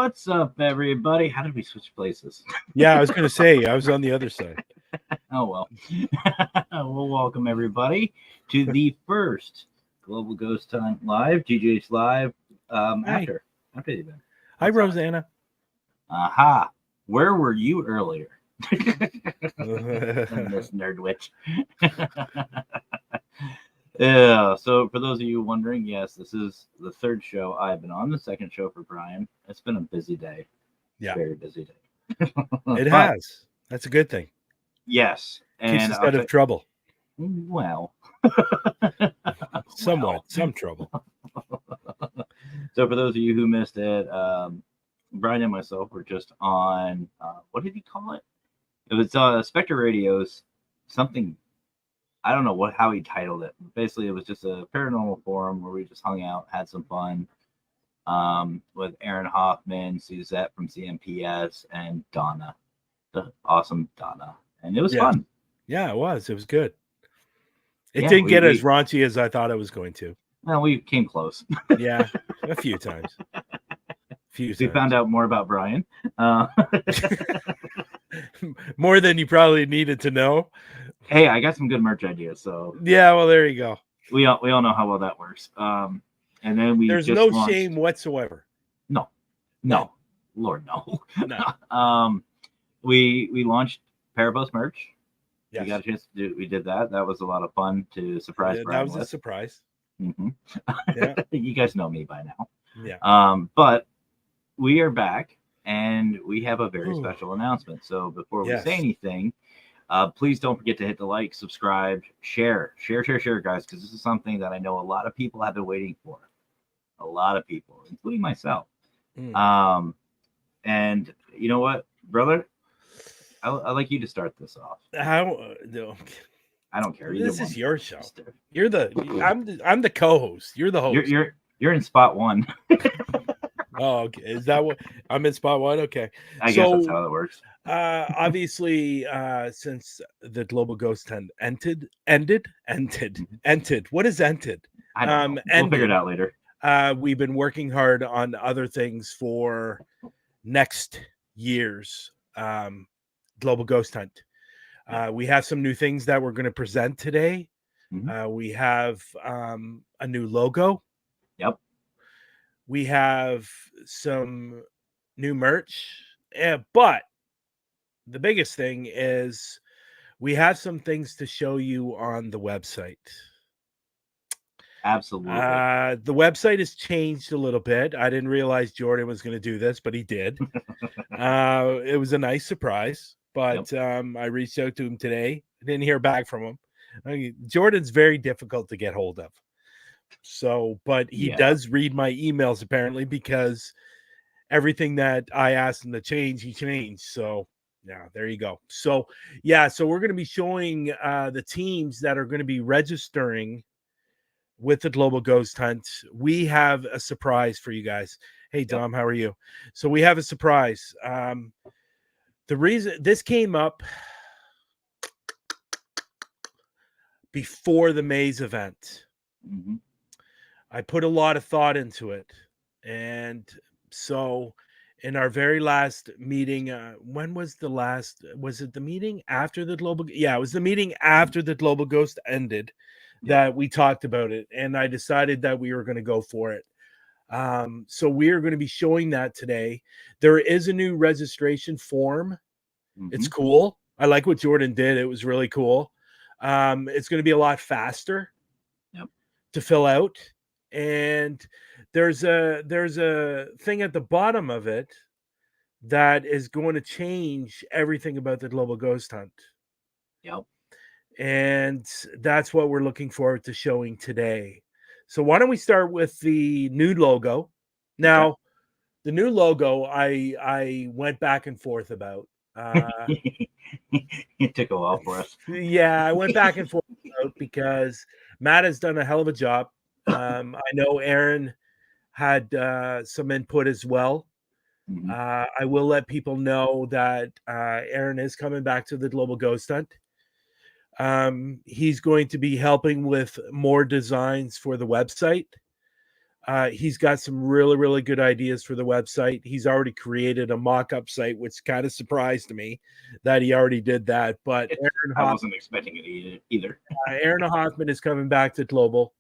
What's up, everybody? How did we switch places? Yeah, I was going to say, I was on the other side. Oh, well. Well, welcome, everybody, to the first Global Ghost Hunt Live, GGH Live, after the event. Hi, Rosanna. Aha. Where were you earlier? This nerd witch. Yeah, so for those of you wondering, yes, this is the third show I've been on, the second show for Brian. It's been a busy day. Yeah. Very busy day. It has. That's a good thing. Yes. Keeps And us out of trouble. Well. Somewhat. Some trouble. So for those of you who missed it, Brian and myself were just on, what did he call it? It was Spectre Radio's something. I don't know how he titled it. Basically, it was just a paranormal forum where we just hung out, had some fun with Aaron Hoffman, Suzette from CMPS, and Donna, the awesome Donna. And it was fun. Yeah, it was. It was good. It didn't get as raunchy as I thought it was going to. Well, we came close. Yeah, a few times. We found out more about Brian. More than you probably needed to know. Hey, I got some good merch ideas, so yeah. Well, there you go. We all know how well that works. And then there's just no launched... shame whatsoever. No, Lord, no. No. We launched Parapost merch. Yes. We got a chance to do. We did that. That was a lot of fun to surprise Brian. That was a surprise. Mm-hmm. Yeah. You guys know me by now. Yeah. But we are back, and we have a very special announcement. So before we say anything, please don't forget to hit the like, subscribe, share, guys, because this is something that I know a lot of people have been waiting for. A lot of people, including myself. And you know what, brother? I'd like you to start this off. No. I don't care. This is your show. I'm the co-host. You're the host. You're in spot one. Oh, okay. Is that what I'm in spot one? Okay. I guess that's how it works. Obviously, since the Global Ghost Hunt ended. What is ended? I don't know. We'll figure it out later. We've been working hard on other things for next year's Global Ghost Hunt. We have some new things that we're going to present today. Mm-hmm. We have a new logo. Yep. We have some new merch. But the biggest thing is we have some things to show you on the website. Absolutely. The website has changed a little bit. I didn't realize Jordan was going to do this, but he did. It was a nice surprise, but I reached out to him today. I didn't hear back from him. Jordan's very difficult to get hold of. So, but he does read my emails apparently, because everything that I asked him to change, he changed. So yeah, there you go. So so we're going to be showing the teams that are going to be registering with the Global Ghost Hunt. We have a surprise for you guys. Hey, Dom, how are you? So we have a surprise. The reason this came up before the Maze event. Mm-hmm. I put a lot of thought into it. And so in our very last meeting, when was the last? Was it the meeting after the Global? Yeah, it was the meeting after the Global Ghost ended that we talked about it. And I decided that we were going to go for it. So we are going to be showing that today. There is a new registration form. Mm-hmm. It's cool. I like what Jordan did. It was really cool. It's going to be a lot faster to fill out. And there's a thing at the bottom of it that is going to change everything about the Global Ghost Hunt. Yep. And that's what we're looking forward to showing today. So why don't we start with the new logo? Now, the new logo, I went back and forth about. It took a while for us. Yeah, I went back and forth about because Matt has done a hell of a job. I know Aaron had some input as well. Mm-hmm. I will let people know that Aaron is coming back to the Global Ghost Hunt. He's going to be helping with more designs for the website. He's got some really, really good ideas for the website. He's already created a mock-up site, which kind of surprised me that he already did that. But I wasn't expecting it either. Aaron Hoffman is coming back to Global,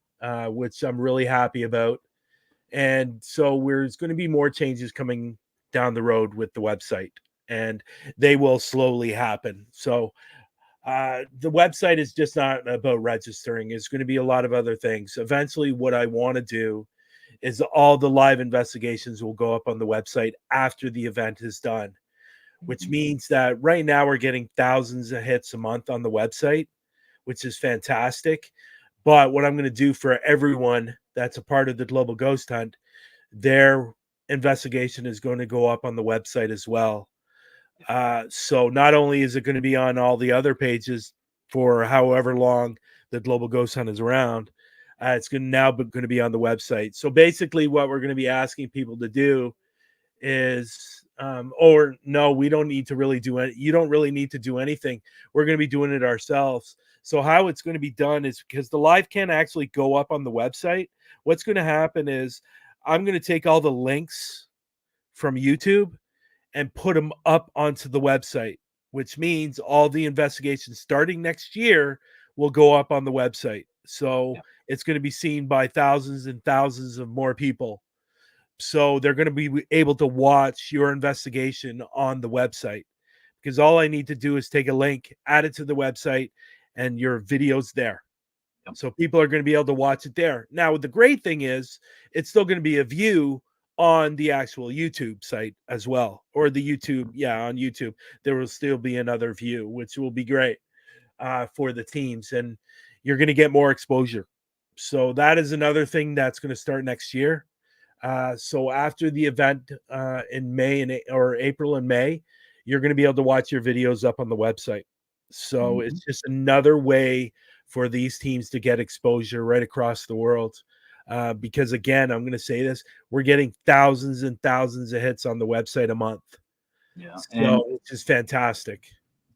which I'm really happy about. And so there's going to be more changes coming down the road with the website, and they will slowly happen. So the website is just not about registering. It's going to be a lot of other things. Eventually, what I want to do is all the live investigations will go up on the website after the event is done, which means that right now we're getting thousands of hits a month on the website, which is fantastic. But what I'm going to do for everyone that's a part of the Global Ghost Hunt, their investigation is going to go up on the website as well. So not only is it going to be on all the other pages for however long the Global Ghost Hunt is around, it's going to be on the website. So basically, what we're going to be asking people to do is, or no, we don't need to really do it. You don't really need to do anything. We're going to be doing it ourselves. So how it's going to be done is, because the live can't actually go up on the website, what's going to happen is I'm going to take all the links from YouTube and put them up onto the website, which means all the investigations starting next year will go up on the website. So it's going to be seen by thousands and thousands of more people. So they're going to be able to watch your investigation on the website, because all I need to do is take a link, add it to the website, and your video's there. So people are going to be able to watch it there. Now, the great thing is it's still going to be a view on the actual YouTube site as well, or the YouTube. On YouTube, there will still be another view, which will be great for the teams, and you're going to get more exposure. So that is another thing that's going to start next year. So after the event in May or April and May, you're going to be able to watch your videos up on the website. So it's just another way for these teams to get exposure right across the world. Because again, I'm going to say this, we're getting thousands and thousands of hits on the website a month. Yeah. So it's just fantastic.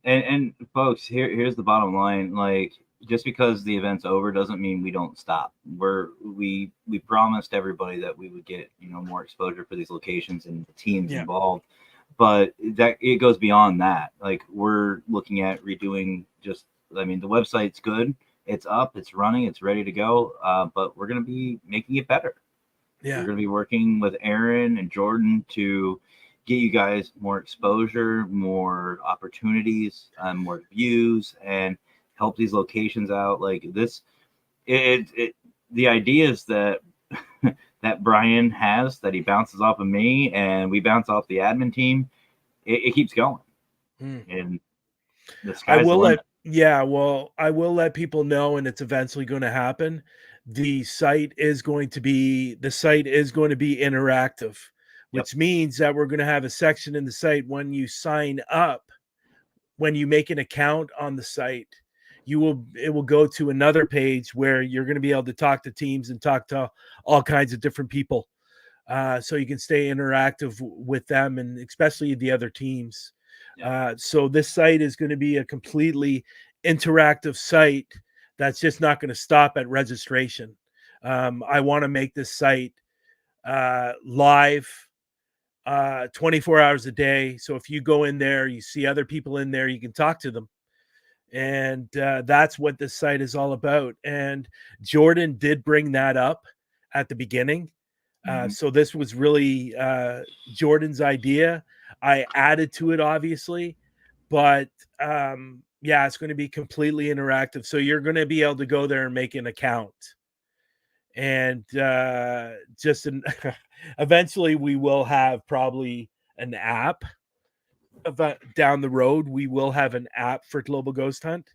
And folks, here's the bottom line. Like, just because the event's over doesn't mean we don't stop. We promised everybody that we would get, more exposure for these locations and the teams involved. But that it goes beyond that. Like, we're looking at redoing the website's good. It's up, it's running, it's ready to go. But we're going to be making it better. Yeah. We're going to be working with Aaron and Jordan to get you guys more exposure, more opportunities, more views, and help these locations out. Like this, the ideas that that Brian has, that he bounces off of me and we bounce off the admin team, it keeps going. And the sky's the limit. I will let people know, and it's eventually going to happen. The site is going to be interactive, which means that we're going to have a section in the site when you sign up, when you make an account on the site, it will go to another page where you're going to be able to talk to teams and talk to all kinds of different people. So you can stay interactive with them, and especially the other teams. So this site is going to be a completely interactive site that's just not going to stop at registration. I want to make this site live 24 hours a day. So if you go in there, you see other people in there, you can talk to them. And that's what this site is all about. And Jordan did bring that up at the beginning. So this was really Jordan's idea. I added to it, obviously, but it's going to be completely interactive. So you're going to be able to go there and make an account. And eventually we will have probably an app down the road. We will have an app for Global Ghost Hunt.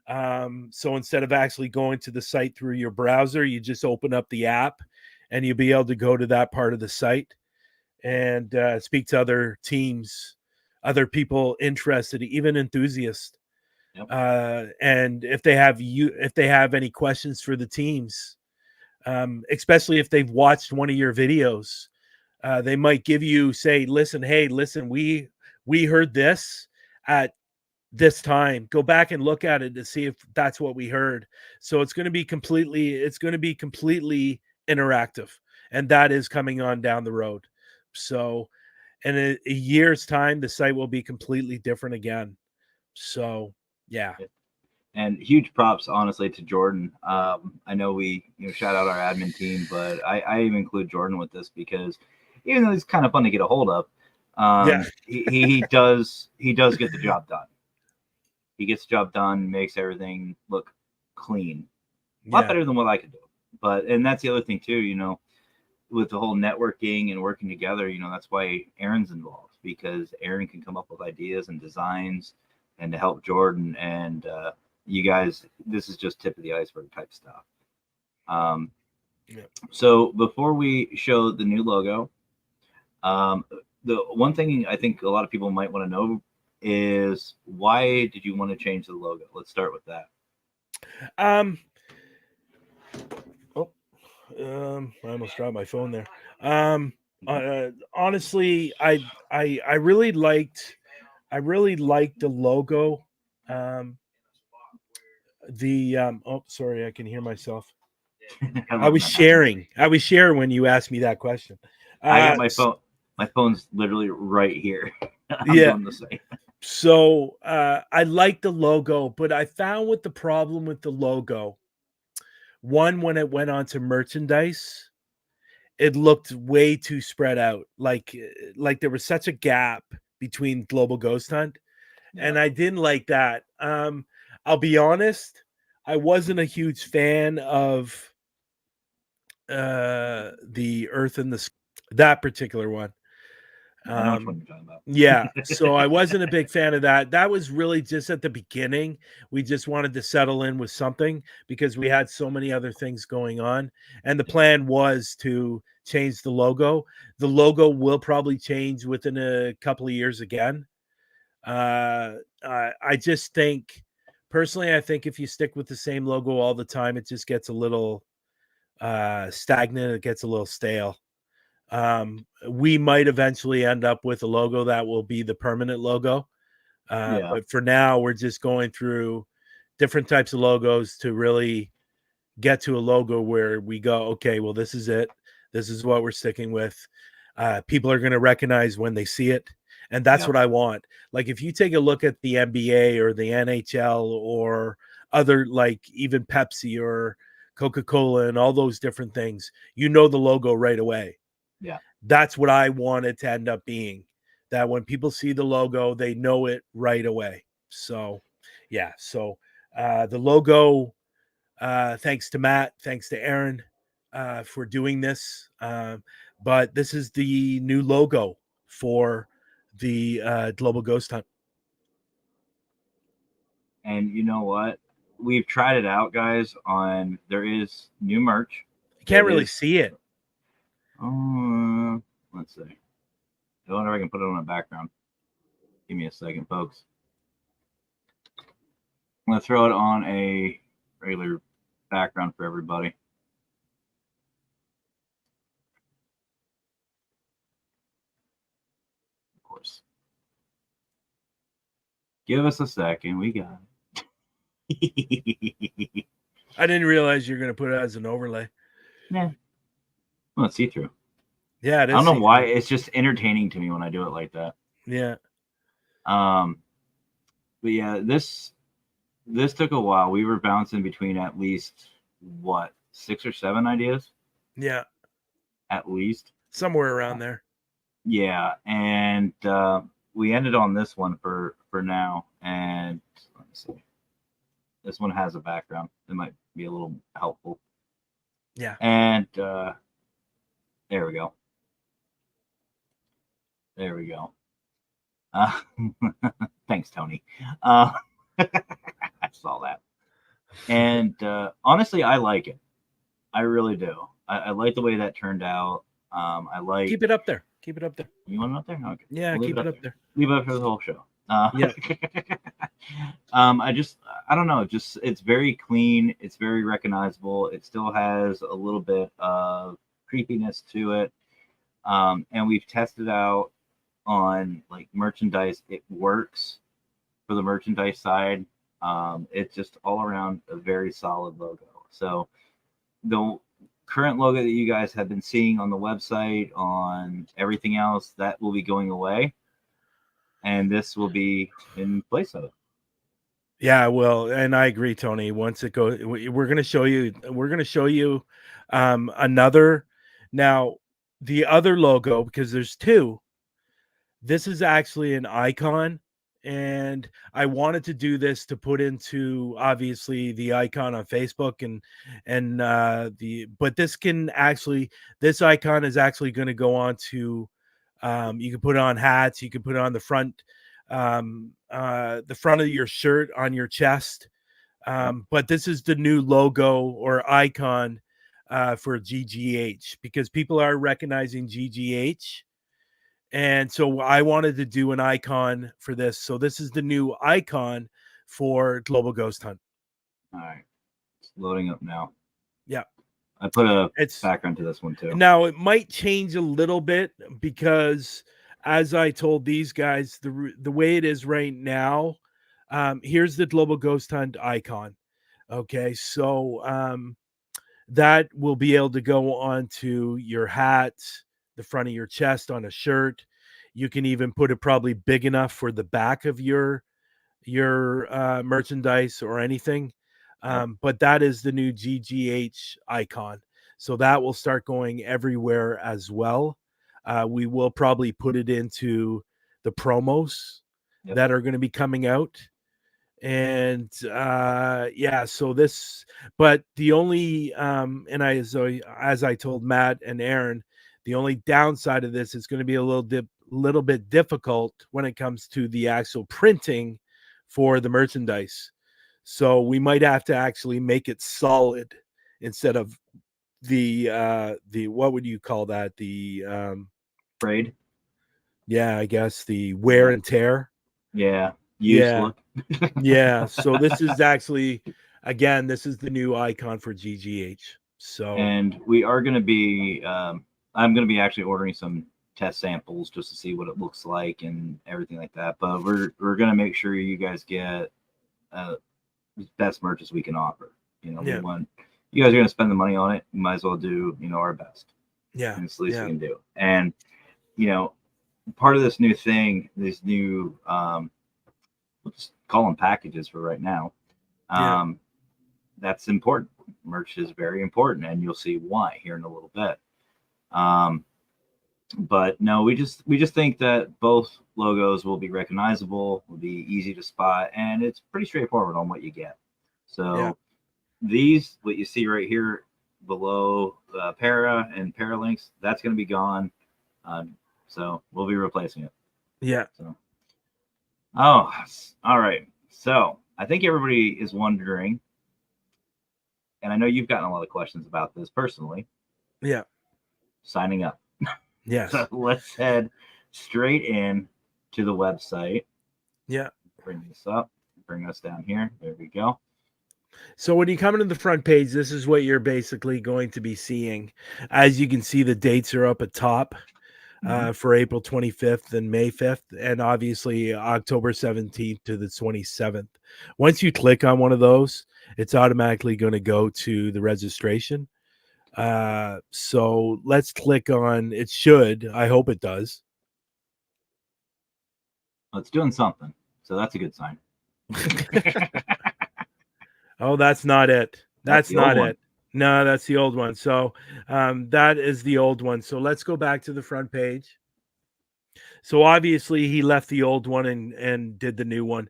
So instead of actually going to the site through your browser, you just open up the app and you'll be able to go to that part of the site and speak to other teams, other people interested, even enthusiasts. And if they have any questions for the teams, especially if they've watched one of your videos, they might give you, say, listen, we heard this at this time. Go back and look at it to see if that's what we heard. So it's going to be completely interactive. and that is coming on down the road. So in a year's time, the site will be completely different again. So yeah. And huge props, honestly, to Jordan. I know we shout out our admin team, but I even include Jordan with this because even though he's kind of fun to get a hold of, he does get the job done. He gets the job done, makes everything look clean, a lot better than what I could do. And that's the other thing too, with the whole networking and working together. That's why Aaron's involved, because Aaron can come up with ideas and designs and to help Jordan and. You guys, this is just tip of the iceberg type stuff. So before we show the new logo, the one thing I think a lot of people might want to know is, why did you want to change the logo? Let's start with that. I almost dropped my phone there. Honestly, I really liked the logo. Sorry, I can hear myself. I was sharing when you asked me that question. I got my phone. My phone's literally right here. I'm doing the same. So I like the logo, but I found with the problem with the logo, one, when it went onto merchandise, it looked way too spread out. Like there was such a gap between Global Ghost Hunt, and I didn't like that. I'll be honest, I wasn't a huge fan of the Earth and the that particular one. I know which one you're talking about. Yeah, so I wasn't a big fan of that. That was really just at the beginning. We just wanted to settle in with something because we had so many other things going on, and the plan was to change the logo. The logo will probably change within a couple of years again. I just think, personally, I think if you stick with the same logo all the time, it just gets a little stagnant. It gets a little stale. We might eventually end up with a logo that will be the permanent logo. But for now, we're just going through different types of logos to really get to a logo where we go, okay, well, this is it. This is what we're sticking with. People are going to recognize when they see it. And that's what I want. Like, if you take a look at the NBA or the NHL or other, like even Pepsi or Coca-Cola and all those different things, the logo right away. Yeah. That's what I wanted to end up being, that when people see the logo, they know it right away. So, yeah. So the logo, thanks to Matt, thanks to Aaron for doing this. But this is the new logo for the Global Ghost Hunt. And you know what? We've tried it out, guys. There is new merch. You can't really see it. Let's see. I wonder if I can put it on a background. Give me a second, folks. I'm going to throw it on a regular background for everybody. Of course. Give us a second. We got it. I didn't realize you're going to put it as an overlay. Yeah. Well, it's see-through. Yeah, it is. I don't know why. It's just entertaining to me when I do it like that. Yeah. But yeah, this took a while. We were bouncing between at least 6 or 7 ideas. Yeah. At least somewhere around there. Yeah, and we ended on this one for now. And let me see. This one has a background. It might be a little helpful. Yeah. And there we go. There we go. Thanks, Tony. I saw that. And honestly, I like it. I really do. I like the way that turned out. I like. Keep it up there. Keep it up there. You want it up there? Okay. Yeah, keep it up there. Leave it up for the whole show. Yeah. I don't know. Just, it's very clean. It's very recognizable. It still has a little bit of creepiness to it. And we've tested out on like merchandise. It works for the merchandise side. It's just all around a very solid logo. So current logo that you guys have been seeing on the website, on everything else, that will be going away, and this will be in place of it. Yeah, well, and I agree, Tony. Once it goes, we're going to show you. We're going to show you another. Now, the other logo, because there's two. This is actually an icon, and I wanted to do this to put into obviously the icon on Facebook and but this icon is actually going to go on to you can put it on hats, you can put it on the front of your shirt, on your chest. But this is the new logo or icon for GGH, because people are recognizing GGH. And so I wanted to do an icon for this. So this is the new icon for Global Ghost Hunt. All right. It's loading up now. Yeah. I put a background to this one too. Now it might change a little bit because, as I told these guys, the way it is right now, here's the Global Ghost Hunt icon. Okay, so that will be able to go onto your hat, the front of your chest, on a shirt. You can even put it probably big enough for the back of your merchandise or anything. But that is the new GGH icon. So that will start going everywhere as well. We will probably put it into the promos that are going to be coming out. And so this, but the only and as I told Matt and Aaron, the only downside of this is going to be a little bit difficult when it comes to the actual printing for the merchandise. So we might have to actually make it solid instead of the what would you call that, the braid? Yeah, I guess the wear and tear. Yeah. Look. Yeah. So this is actually, again, this is the new icon for GGH. So, and we are going to be I'm going to be actually ordering some test samples just to see what it looks like and everything like that. But we're going to make sure you guys get the best merch as we can offer. We want, you guys are going to spend the money on it. You might as well do, our best. Yeah. And it's the least we can do. And, part of this new thing, this new, let's call them packages for right now. That's important. Merch is very important, and you'll see why here in a little bit. But no, we just think that both logos will be recognizable, will be easy to spot, and it's pretty straightforward on what you get. So these, what you see right here below para and paralinks, that's going to be gone. So we'll be replacing it. Yeah. So, all right. So I think everybody is wondering, and I know you've gotten a lot of questions about this personally. Yeah. Signing up. Yes. So let's head straight in to the website. Yeah. Bring this up. Bring us down here. There we go. So when you come into the front page, this is what you're basically going to be seeing. As you can see, the dates are up at top for April 25th and May 5th, and obviously October 17th to the 27th. Once you click on one of those, it's automatically going to go to the registration. So let's click on, it should, I hope it does. Well, it's doing something. So that's a good sign. Oh, that's not it. That's not it. No, that's the old one. So that is the old one. So let's go back to the front page. So obviously he left the old one and did the new one.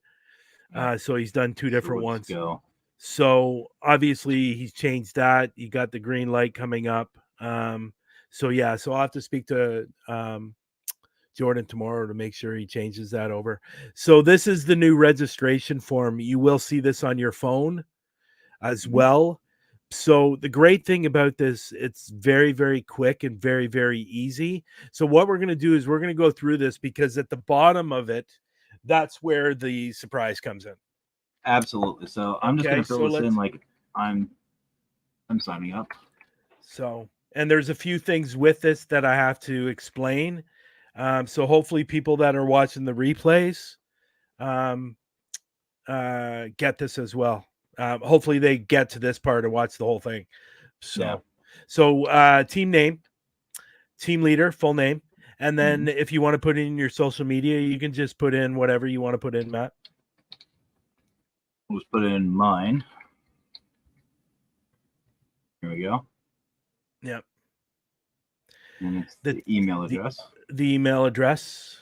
So he's done two different ones. Go. So obviously he's changed that. You got the green light coming up. So I'll have to speak to Jordan tomorrow to make sure he changes that over. So this is the new registration form. You will see this on your phone as well. So the great thing about this, it's very, very quick and very, very easy. So what we're going to do is we're going to go through this, because at the bottom of it, that's where the surprise comes in. Absolutely. So I'm just going to fill this in like I'm signing up. So, and there's a few things with this that I have to explain. So hopefully people that are watching the replays get this as well. Hopefully they get to this part and watch the whole thing. So, So team name, team leader, full name. And then Mhm. if you want to put in your social media, you can just put in whatever you want to put in, Matt. Let's put in mine. Here we go. Yep. And it's The, the email the, address. the email address,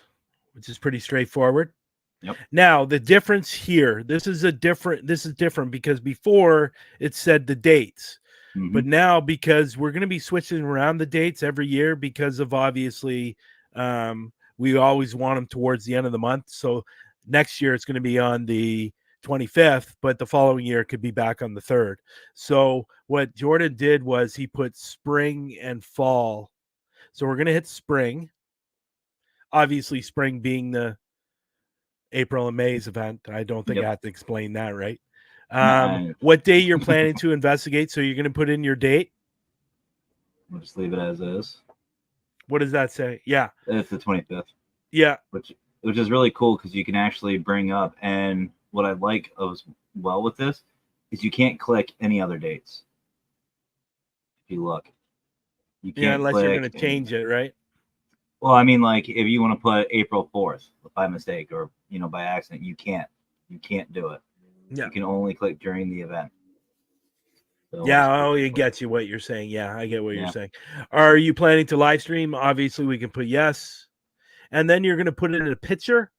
which is pretty straightforward. Yep. Now, the difference here, this is different because before it said the dates. Mm-hmm. But now, because we're going to be switching around the dates every year, because of obviously we always want them towards the end of the month. So next year it's going to be on the 25th, but the following year it could be back on the 3rd. So what Jordan did was he put spring and fall. So we're going to hit spring. Obviously, spring being the April and May's event. I don't think I have to explain that, right? What day you're planning to investigate? So you're going to put in your date. We'll just leave it as is. What does that say? Yeah, it's the 25th. Yeah, which is really cool because you can actually bring up. And what I like as well with this is you can't click any other dates. If you look, you can't unless click you're going to change it, right? Well, I mean, like if you want to put April 4th by mistake or by accident, you can't. You can't do it. Yeah. You can only click during the event. So Yeah, it gets you what you're saying. Yeah, I get what you're saying. Are you planning to live stream? Obviously, we can put yes. And then you're going to put in a picture,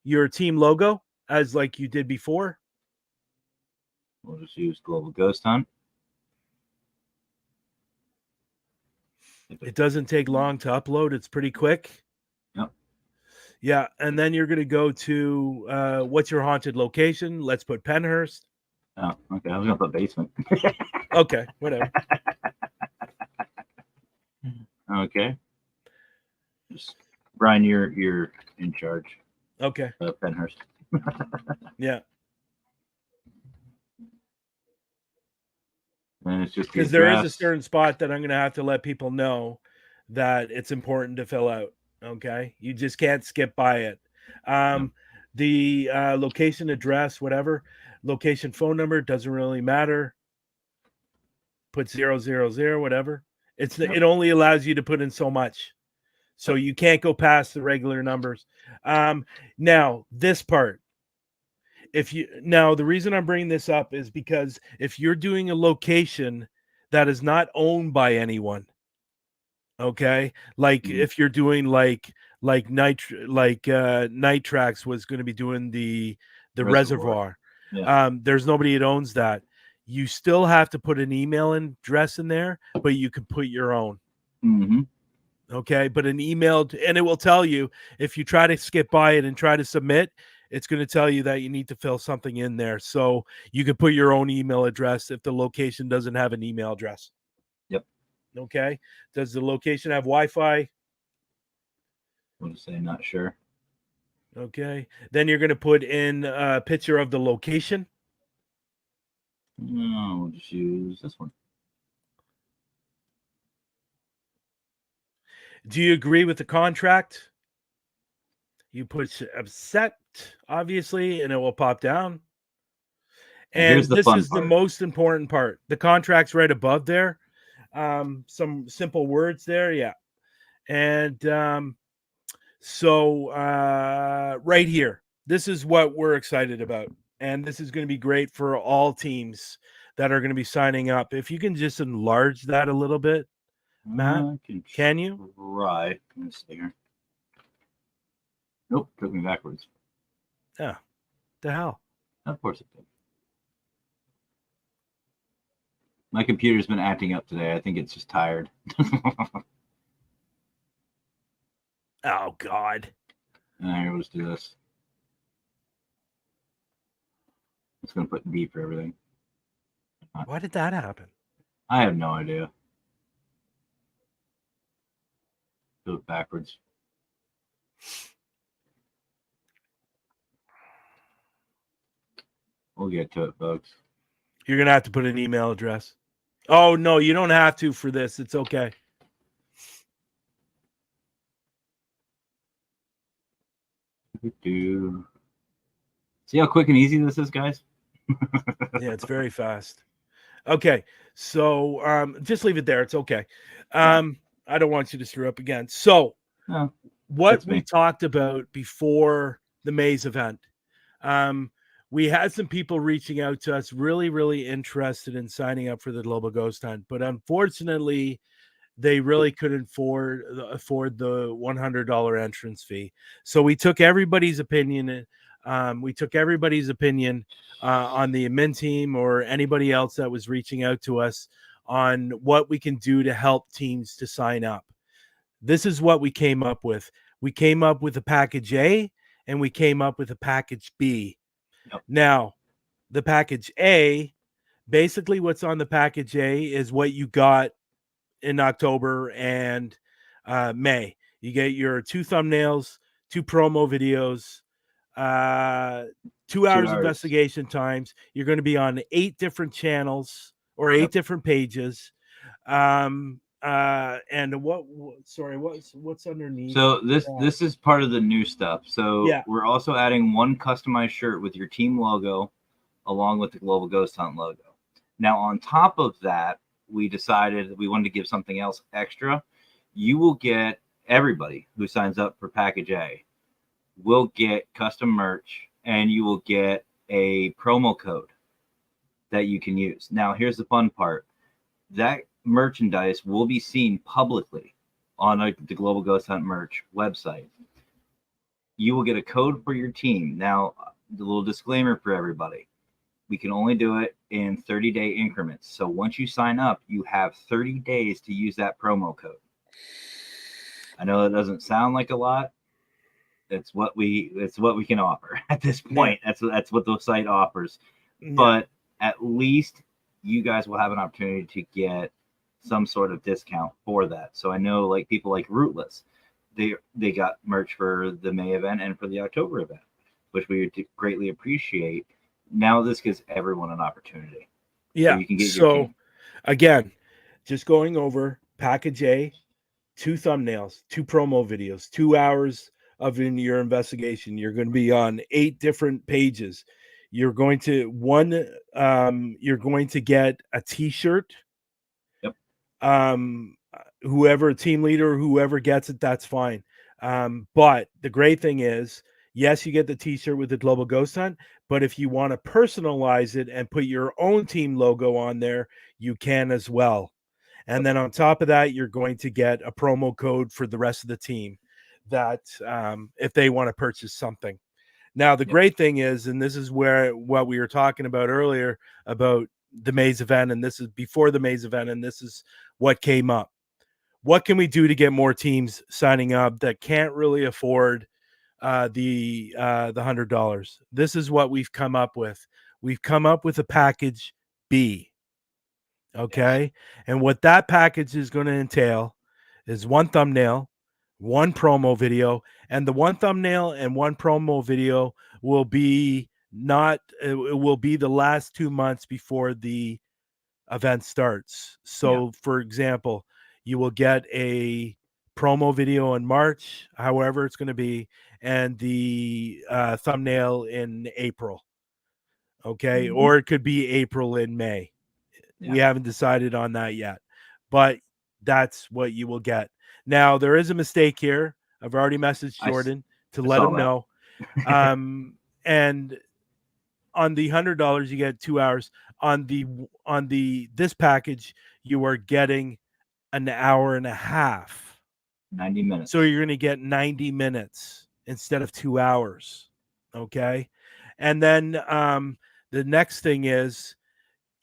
your team logo, as like you did before. We'll just use Global Ghost Hunt. It doesn't take long to upload. It's pretty quick. Yep. Yeah, and then you're going to go to what's your haunted location? Let's put Penhurst. Oh, okay. I was going to put basement. Okay, whatever. Okay. Just, Brian, you're in charge. Okay. Penhurst. Yeah. And it's just because there is a certain spot that I'm going to have to let people know that it's important to fill out. Okay, you just can't skip by it. The location, address, whatever, location, phone number doesn't really matter. Put 000, whatever. It only allows you to put in so much, so you can't go past the regular numbers. Now this part. The reason I'm bringing this up is because if you're doing a location that is not owned by anyone, okay, like if you're doing like Nitrax was going to be doing the reservoir. There's nobody that owns that. You still have to put an email address in there, but you can put your own. Okay, but an email, and it will tell you if you try to skip by it and try to submit, it's going to tell you that you need to fill something in there. So you can put your own email address if the location doesn't have an email address. Yep. Okay. Does the location have Wi-Fi? We'll just say not sure. Okay. Then you're going to put in a picture of the location. No, we'll just use this one. Do you agree with the contract? You put accept, obviously, and it will pop down. And this is the most important part. The contract's right above there. Some simple words there. Yeah. And so right here, this is what we're excited about. And this is going to be great for all teams that are going to be signing up. If you can just enlarge that a little bit, Matt, can you? Right. Let's see here. Nope, took me backwards. Yeah. The hell? Of course it did. My computer's been acting up today. I think it's just tired. Oh, God. Here, let's do this. It's going to put D for everything. Why did that happen? I have no idea. Do it backwards. We'll get to it, folks. You're going to have to put an email address. Oh, no, you don't have to for this. It's okay. See how quick and easy this is, guys? Yeah, it's very fast. Okay. So just leave it there. It's okay. Yeah. I don't want you to screw up again. So No, what that's we me. talked about before the Maze event, um, we had some people reaching out to us, really, really interested in signing up for the Global Ghost Hunt, but unfortunately, they really couldn't afford the $100 entrance fee. So we took everybody's opinion. We took everybody's opinion on the admin team or anybody else that was reaching out to us on what we can do to help teams to sign up. This is what we came up with. We came up with a package A and we came up with a package B. Yep. Now, the package A, basically what's on the package A is what you got in October and May. You get your 2 thumbnails, 2 promo videos, uh, 2 2 hours hours. investigation times. You're going to be on 8 different channels or 8 Yep. different pages. And sorry, what's underneath So this that? this is part of the new stuff. So Yeah. we're also adding one customized shirt with your team logo along with the Global Ghost Hunt logo. Now on top of that, we decided that we wanted to give something else extra. You will get everybody who signs up for package A will get custom merch and you will get a promo code that you can use. Now here's the fun part. That merchandise will be seen publicly on the Global Ghost Hunt merch website. You will get a code for your team. Now, the little disclaimer for everybody, we can only do it in 30-day increments. So once you sign up, you have 30 days to use that promo code. I know that doesn't sound like a lot. It's what we can offer at this Yeah. point. That's what the site offers. Yeah. But at least you guys will have an opportunity to get some sort of discount for that. So I know like people like Rootless, they got merch for the May event and for the October event, which we greatly appreciate. Now this gives everyone an opportunity, so Yeah. you can get your So team. again, just going over package A, 2 thumbnails, 2 promo videos, 2 hours of in your investigation. You're going to be on 8 different pages. You're going to get a t-shirt. Yep. Whoever team leader, whoever gets it, that's fine. But the great thing is, yes, you get the t-shirt with the Global Ghost Hunt, but if you want to personalize it and put your own team logo on there, you can as well. And then on top of that, you're going to get a promo code for the rest of the team that if they want to purchase something. Now, the Yep. great thing is, and this is where what we were talking about earlier about the Maze event, and this is before the Maze event, and this is what came up. What can we do to get more teams signing up that can't really afford the $100? This is what we've come up with. We've come up with a package B. Yes. Okay. And what that package is going to entail is 1 thumbnail, 1 promo video, and the 1 thumbnail and 1 promo video will be not, it will be the last 2 months before the event starts. Yeah. So, for example, you will get a promo video in March, however it's going to be, and the thumbnail in April. Okay. Mm-hmm. Or it could be April in May. Yeah. We haven't decided on that yet, but that's what you will get. Now, there is a mistake here. I've already messaged I, Jordan to I let saw him know. that. And on the $100, you get 2 hours. On the this package, you are getting an hour and a half. 90 So minutes. you're going to get 90 minutes instead of 2 hours. Okay, and then the next thing is,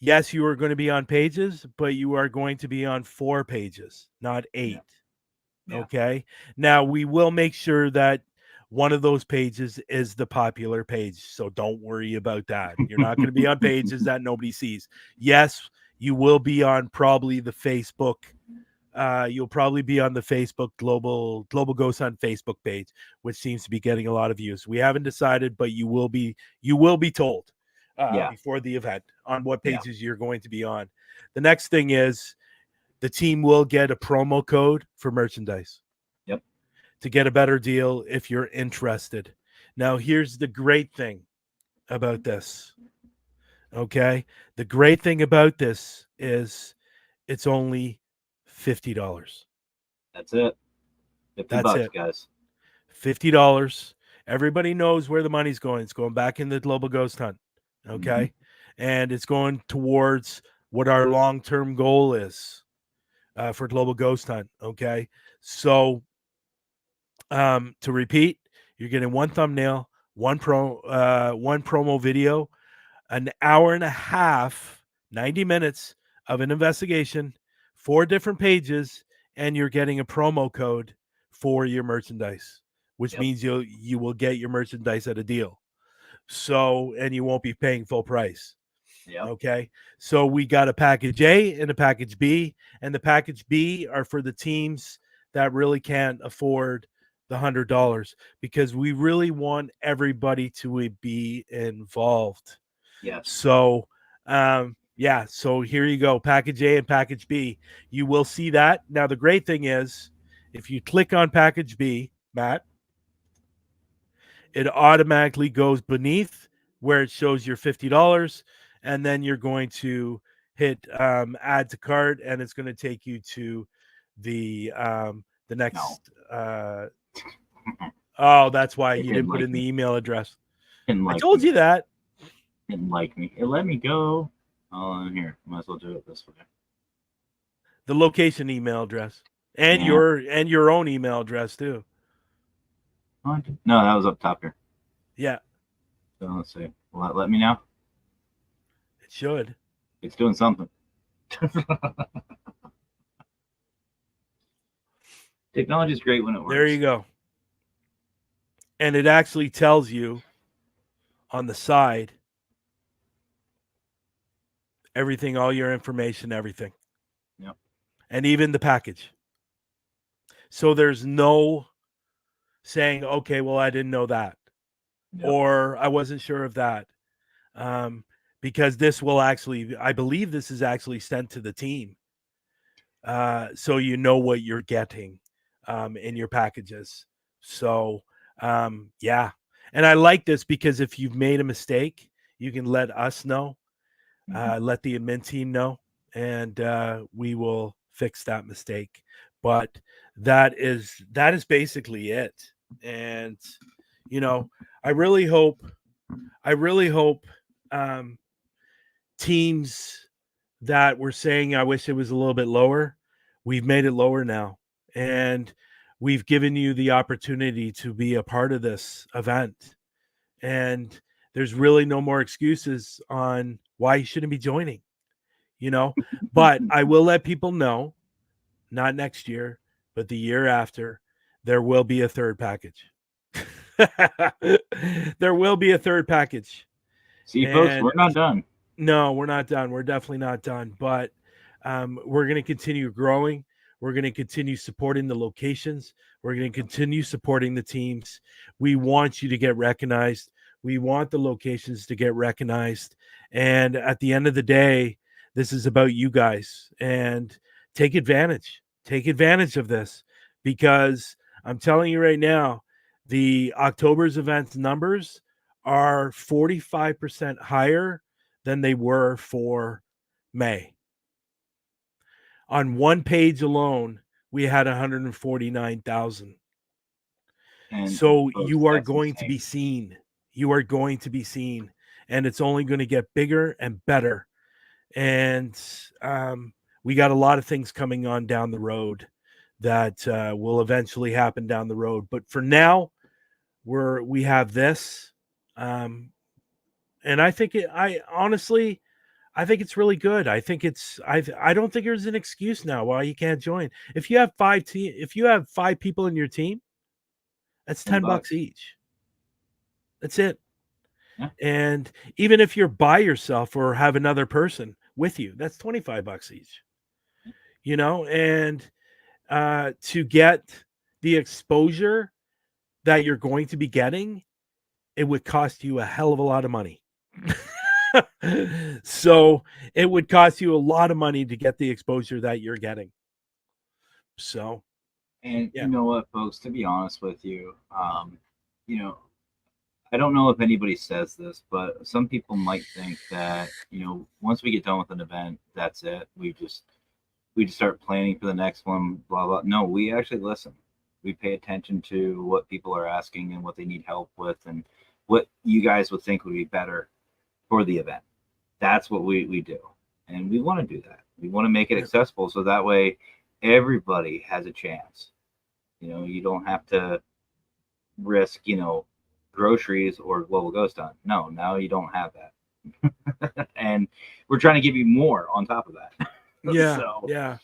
yes, you are going to be on pages, but you are going to be on 4 pages, not 8. Yeah. Yeah. Okay. Now, we will make sure that one of those pages is the popular page. So don't worry about that. You're not going to be on pages that nobody sees. Yes, you will be on probably the Facebook. You'll probably be on the Facebook Global Ghost Hunt Facebook page, which seems to be getting a lot of views. We haven't decided, but you will be told Yeah. before the event on what Yeah. pages you're going to be on. The next thing is the team will get a promo code for merchandise Yep. to get a better deal if you're interested. Now, here's the great thing about this. Okay. The great thing about this is it's only $50. That's it. 50 That's bucks, it. guys. $50. Everybody knows where the money's going. It's going back in the global ghost hunt. Mm-hmm. Okay. And it's going towards what our long term goal is for global ghost hunt. Okay. So to repeat, you're getting one thumbnail, one promo video, an hour and a half, 90 minutes of an investigation, 4 different pages, and you're getting a promo code for your merchandise, which Yep. means you will get your merchandise at a deal. So, and you won't be paying full price. Yep. Okay. So we got a package A and a package B, and the package B are for the teams that really can't afford the $100 because we really want everybody to be involved. Yes. So, yeah, so here you go, package A and package B. You will see that. Now, the great thing is, if you click on package B, Matt, it automatically goes beneath where it shows your $50, and then you're going to hit add to cart, and it's going to take you to the No. next. Oh, that's why It you didn't didn't put like in me. the email address. Didn't I like told me. you that. Didn't like me. It let me go. Oh, here. Might as well do it this way. The location email address and Yeah. your own email address too. What? No, that was up top here. Yeah, So let's see. Will that let me now? it should. It's doing something. Technology is great when it There works. you go. And it actually tells you on the side everything, all your information, everything. Yep. And even the package. So there's no saying, okay, well, I didn't know that, Yep. or I wasn't sure of that. Because this will actually, I believe this is actually sent to the team. So you know what you're getting in your packages. So, yeah. And I like this because if you've made a mistake, you can let us know, Mm-hmm. let the admin team know, and we will fix that mistake. But that is basically it. And you know, I really hope, I really hope um, teams that were saying, I wish it was a little bit lower, we've made it lower now. And we've given you the opportunity to be a part of this event. And there's really no more excuses on why you shouldn't be joining, you know. But I will let people know, not next year, but the year after, there will be a third package. There will be a third package. See, folks, And we're not done. no, we're not done. We're definitely not done. But we're going to continue growing. We're going to continue supporting the locations. We're going to continue supporting the teams. We want you to get recognized. We want the locations to get recognized. And at the end of the day, this is about you guys. And take advantage. Take advantage of this because I'm telling you right now, the October's events numbers are 45% higher than they were for May. On one page alone, we had 149,000. And So folks, you are that's going to insane. be seen. You are going to be seen. And it's only going to get bigger and better. And we got a lot of things coming on down the road that will eventually happen down the road. But for now, we have this. And I think I honestly, I think it's really good. I think I don't think there's an excuse now why you can't join. If you have 5 people in your team, that's 10 $10 bucks. each. That's it. Yeah. And even if you're by yourself or have another person with you, that's $25 each. You know, and to get the exposure that you're going to be getting, it would cost you a hell of a lot of money. So it would cost you a lot of money to get the exposure that you're getting. So And yeah, you know what, folks? To be honest with you, you know, I don't know if anybody says this, but some people might think that, once we get done with an event, that's it. We just start planning for the next one, blah blah. No, we actually listen. We pay attention to what people are asking and what they need help with, and what you guys would think would be better for the event. That's what we do, and we want to do that. We want to make it accessible so that way everybody has a chance. You don't have to risk, groceries or global ghost hunt. No, now you don't have that. And we're trying to give you more on top of that. Yeah, So yeah.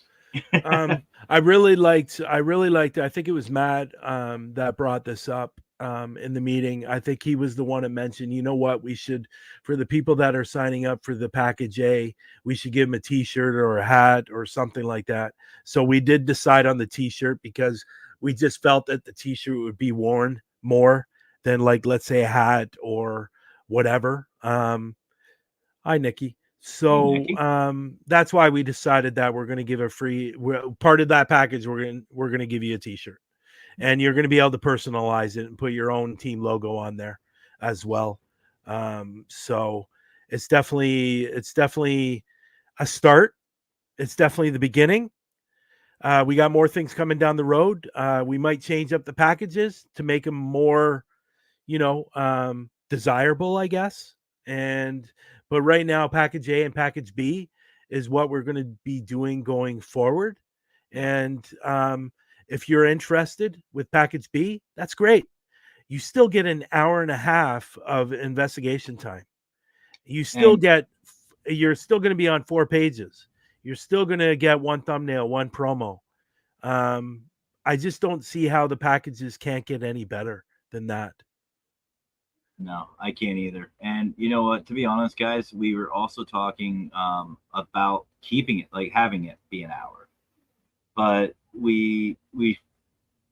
I really liked. I think it was Matt that brought this up in the meeting. I think he was the one that mentioned, you know what, we should, for the people that are signing up for the package A, we should give them a T-shirt or a hat or something like that. So we did decide on the T-shirt because we just felt that the T-shirt would be worn more than, like, let's say a hat or whatever. Hi, Nikki. hey, So Nikki. that's why we decided that we're going to give a free part of that package. We're going to give you a T-shirt, and you're going to be able to personalize it and put your own team logo on there as well. So it's definitely a start. It's definitely the beginning. We got more things coming down the road. We might change up the packages to make them more, desirable, I guess. And but right now, package A and package B is what we're going to be doing going forward. And if you're interested with package B, that's great. You still get an hour and a half of investigation time. You still And get, you're still going to be on 4 pages. You're still going to get one thumbnail, one promo. Um, I just don't see how the packages can't get any better than that. no, I can't either. And you know what? To be honest, guys, we were also talking about keeping it, like having it be an hour, but we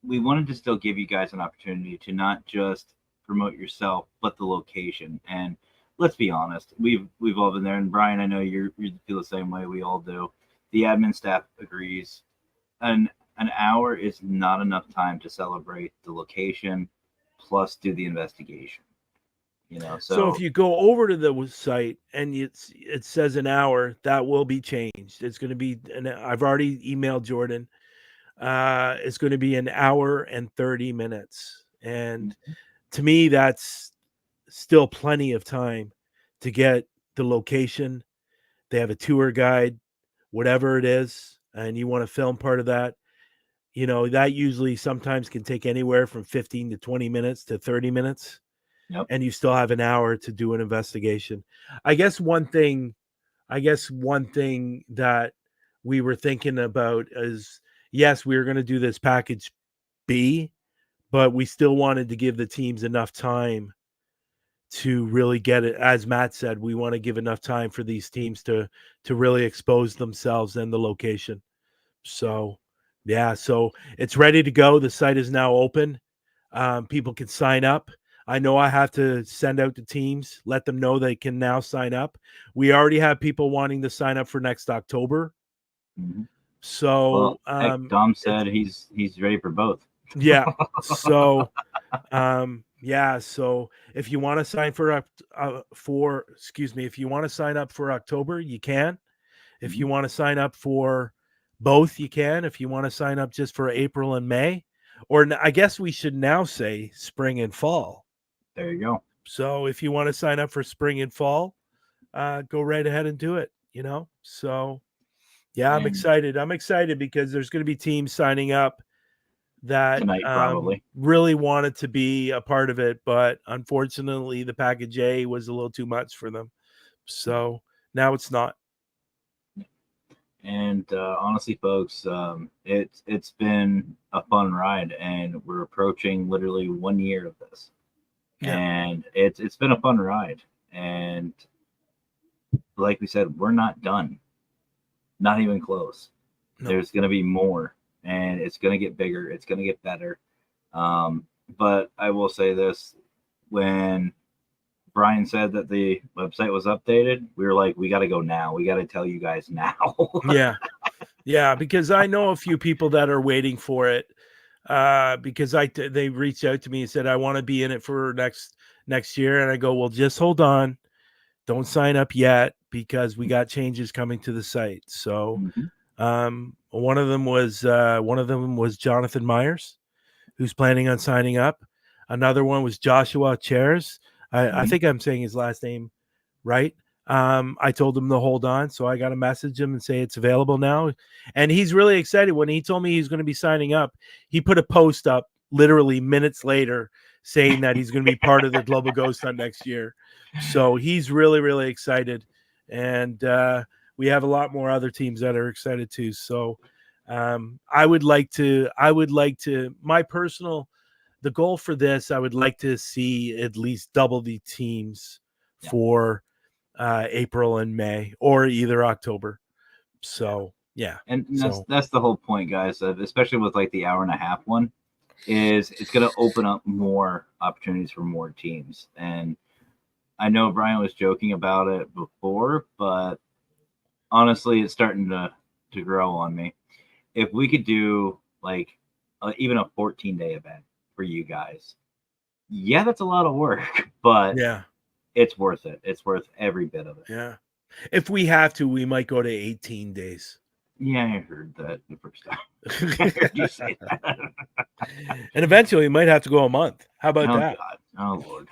wanted to still give you guys an opportunity to not just promote yourself, but the location. And let's be honest, we've all been there. And Brian, I know you feel the same way. We all do. The admin staff agrees. An hour is not enough time to celebrate the location, plus do the investigation. So if So you go over to the site and it says an hour, that will be changed. It's going to be, and I've already emailed Jordan. It's going to be an hour and 30 minutes. And to me, that's still plenty of time to get the location. They have a tour guide, whatever it is, and you want to film part of that. That usually sometimes can take anywhere from 15 to 20 minutes to 30 minutes, yep. and you still have an hour to do an investigation. I guess one thing that we were thinking about is, yes, we were going to do this package B, but we still wanted to give the teams enough time to really get it. As Matt said, we want to give enough time for these teams to really expose themselves and the location. So yeah, so it's ready to go. The site is now open. People can sign up. I know I have to send out the teams, let them know they can now sign up. We already have people wanting to sign up for next October. Mm-hmm. So Well, heck, Dom it's said he's ready for both. yeah. So yeah, so if you want to sign if you want to sign up for October, you can. If Mm-hmm. you want to sign up for both, you can. If you want to sign up just for April and May, or I guess we should now say spring and fall. There you go. So if you want to sign up for spring and fall, go right ahead and do it. So yeah, I'm And excited. I'm excited because there's going to be teams signing up that tonight probably. really wanted to be a part of it, but unfortunately, the package A was a little too much for them. So now it's not. And honestly, folks, it's been a fun ride, and we're approaching literally 1 year of this, Yeah. and it's been a fun ride. And like we said, we're not done, not even close. No. There's going to be more, and it's going to get bigger. It's going to get better. But I will say this: when Brian said that the website was updated, we were like, we got to go now. We got to tell you guys now. Yeah. Yeah, because I know a few people that are waiting for it. Because they reached out to me and said, I want to be in it for next year. And I go, well, just hold on. Don't sign up yet because we got changes coming to the site. So one of them was Jonathan Myers, who's planning on signing up. Another one was Joshua Chairs. I think I'm saying his last name right. I told him to hold on, so I got to message him and say it's available now. And he's really excited. When he told me he's going to be signing up, he put a post up literally minutes later saying that he's going to be part of the Global Ghost Hunt next year. So he's really, really excited. And we have a lot more other teams that are excited too. So I would like to, my personal, the goal for this, I would like to see at least double the teams for April and May, or either October. So yeah, and that's the whole point, guys. Especially with like the hour and a half one, is it's going to open up more opportunities for more teams. And I know Brian was joking about it before, but honestly, it's starting to grow on me. If we could do like even a 14-day event for you guys, yeah, that's a lot of work, but yeah, it's worth it. It's worth every bit of it. Yeah. If we have to, we might go to 18 days. Yeah, I heard that the first time. I heard you say that. And eventually, we might have to go a month. How about that? God. Oh Lord.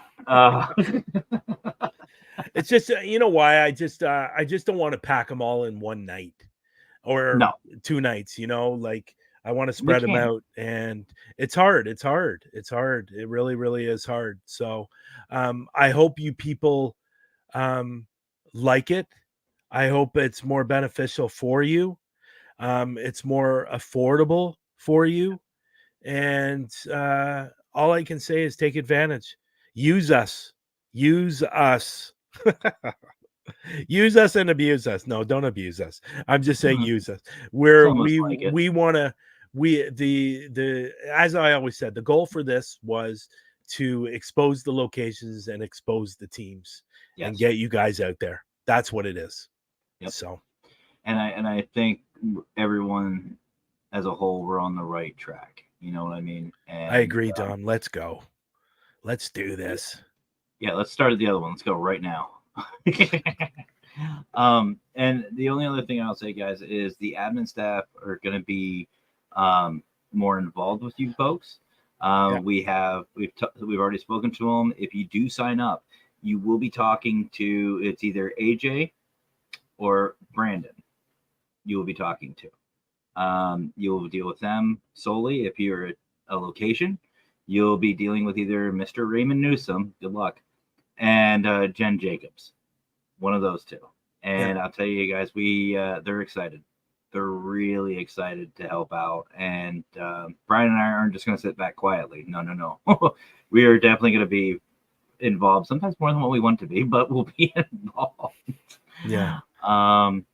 It's just you know why I just don't want to pack them all in one night or 2 nights. You know, like I want to spread them out, and it's hard. It's hard. It really, really is hard. So, I hope you people like it. I hope it's more beneficial for you. It's more affordable for you. And all I can say is take advantage. Use us. Use us. Use us and abuse us. No, don't abuse us. I'm just saying use us. We want to, as I always said, the goal for this was to expose the locations and expose the teams and get you guys out there. That's what it is. Yep. So, and I think everyone as a whole, we're on the right track. You know what I mean? And, I agree, Don. Let's go. Let's do this. Yeah, let's start at the other one. Let's go right now. And the only other thing I'll say, guys, is the admin staff are going to be more involved with you folks. We've already spoken to them. If you do sign up, you will be talking to, it's either AJ or Brandon. You will be talking to. You'll deal with them solely. If you're at a location, you'll be dealing with either Mr. Raymond Newsom, good luck, and Jen Jacobs, one of those two. And I'll tell you guys, they're excited. They're really excited to help out. And Brian and I aren't just going to sit back quietly. No. We are definitely going to be involved, sometimes more than what we want to be, but we'll be involved. Yeah. So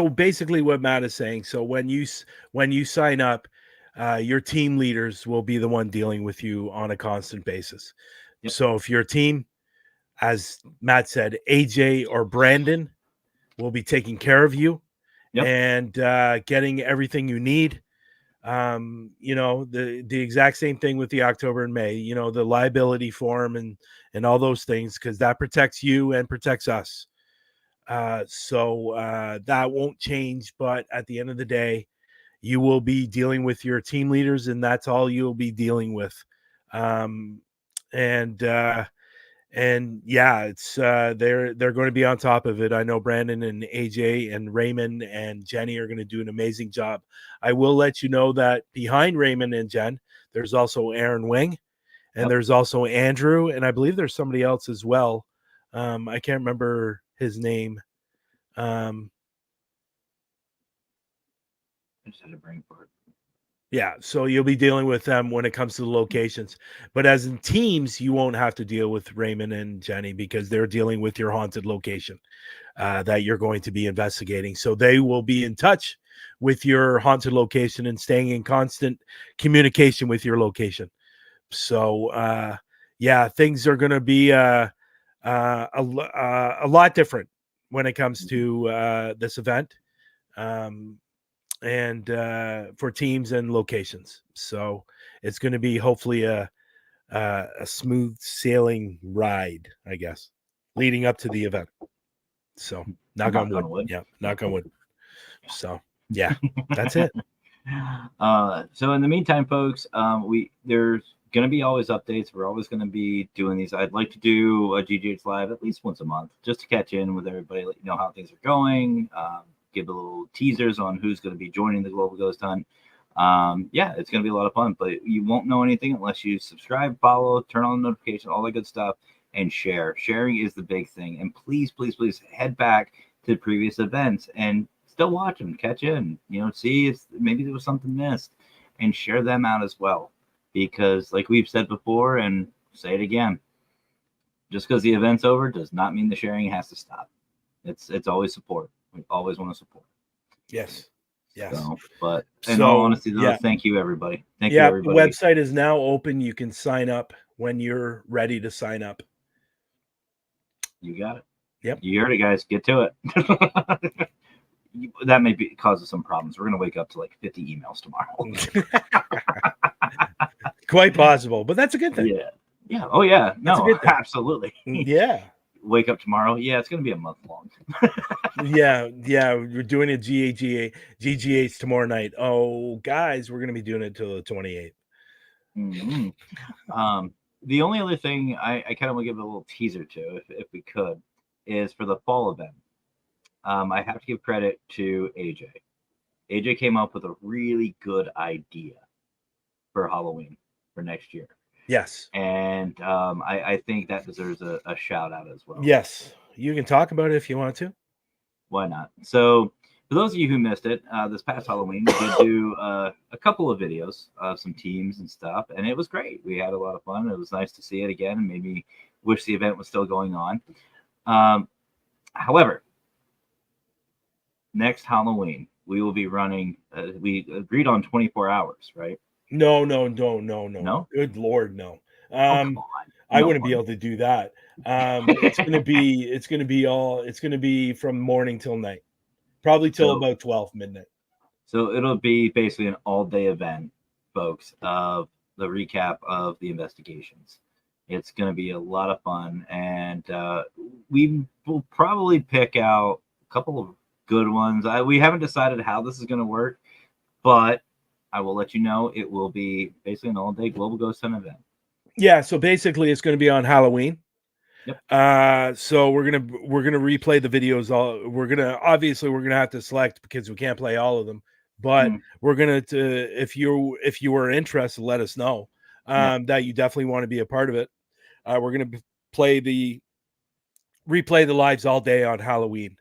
basically what Matt is saying, so when you sign up, your team leaders will be the one dealing with you on a constant basis. Yep. So if your team, as Matt said, AJ or Brandon will be taking care of you and getting everything you need. The exact same thing with the October and May, the liability form and all those things, because that protects you and protects us. So that won't change, but at the end of the day, you will be dealing with your team leaders, and that's all you'll be dealing with. It's they're going to be on top of it. I know Brandon and AJ and Raymond and Jenny are going to do an amazing job. I will let you know that behind Raymond and Jen, there's also Aaron Wing, and there's also Andrew, and I believe there's somebody else as well. I can't remember his name. I just had a brain fart. Yeah, so you'll be dealing with them when it comes to the locations. But as in teams, you won't have to deal with Raymond and Jenny because they're dealing with your haunted location that you're going to be investigating. So they will be in touch with your haunted location and staying in constant communication with your location. So, things are going to be a lot different when it comes to this event. And for teams and locations. So it's going to be hopefully a smooth sailing ride, I guess, leading up to the event. So knock on wood. Yeah, knock on wood. So yeah, that's it. So in the meantime, folks, there's going to be always updates. We're always going to be doing these. I'd like to do a GGH Live at least once a month just to catch in with everybody, let you know how things are going, give a little teasers on who's going to be joining the Global Ghost Hunt. Yeah, it's going to be a lot of fun, but you won't know anything unless you subscribe, follow, turn on the notification, all that good stuff, and share. Sharing is the big thing. And please, please, please head back to previous events and still watch them, catch in, see if maybe there was something missed, and share them out as well. Because like we've said before, and say it again, just because the event's over does not mean the sharing has to stop. It's always support. We always want to support. Yes. Yes. So, but in all honesty, though, thank you, everybody. Thank you, everybody. The website is now open. You can sign up when you're ready to sign up. You got it. Yep. You heard it, guys. Get to it. That may cause us some problems. We're going to wake up to like 50 emails tomorrow. Quite possible, but that's a good thing. Yeah. Yeah. Oh, yeah. No, absolutely. Yeah. Wake up tomorrow. Yeah, it's going to be a month long. Yeah. We're doing a GGH tomorrow night. Oh, guys, we're going to be doing it till the 28th. Mm-hmm. The only other thing I kind of want to give a little teaser to, if we could, is for the fall event. I have to give credit to AJ. AJ came up with a really good idea for Halloween for next year. Yes. And I think that deserves a shout out as well. Yes. You can talk about it if you want to. Why not? So for those of you who missed it, this past Halloween, we did do a couple of videos of some teams and stuff, and it was great. We had a lot of fun. It was nice to see it again and made me wish the event was still going on. However, next Halloween, we will be running, we agreed on 24 hours, right? No. No? Good Lord, no. Come on. I wouldn't be able to do that. It's gonna be from morning till night, probably till about 12 midnight. So it'll be basically an all-day event, folks, of the recap of the investigations. It's going to be a lot of fun, and we will probably pick out a couple of good ones. We haven't decided how this is going to work, but I will let you know it will be basically an all-day Global Ghost Hunt event. Yeah, so basically it's going to be on Halloween. Yep. So we're gonna replay the videos. We're gonna have to select because we can't play all of them. But we're gonna if you were interested, let us know that you definitely want to be a part of it. We're gonna replay the lives all day on Halloween.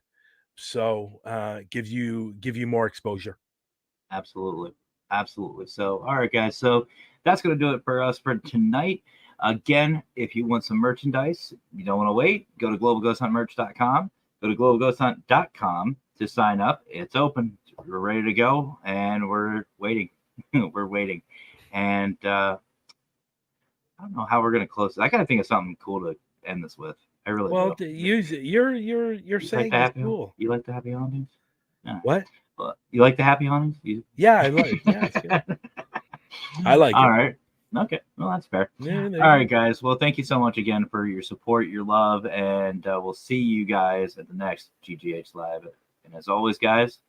So give you more exposure. Absolutely. So all right, guys. So that's gonna do it for us for tonight. Again, if you want some merchandise, you don't want to wait, go to globalghosthuntmerch.com. Go to globalghosthunt.com to sign up. It's open. We're ready to go, and we're waiting. We're waiting. And I don't know how we're going to close it. I got to think of something cool to end this with. I really do. Use it. You're saying it's cool. You like the happy hauntings? Yeah. What? You like the happy hauntings? Yeah, I like. Yeah, it's good. I like it. All right. Okay, well, that's fair. Yeah, all right, guys. Well, thank you so much again for your support, your love, and we'll see you guys at the next GGH Live. And as always, guys,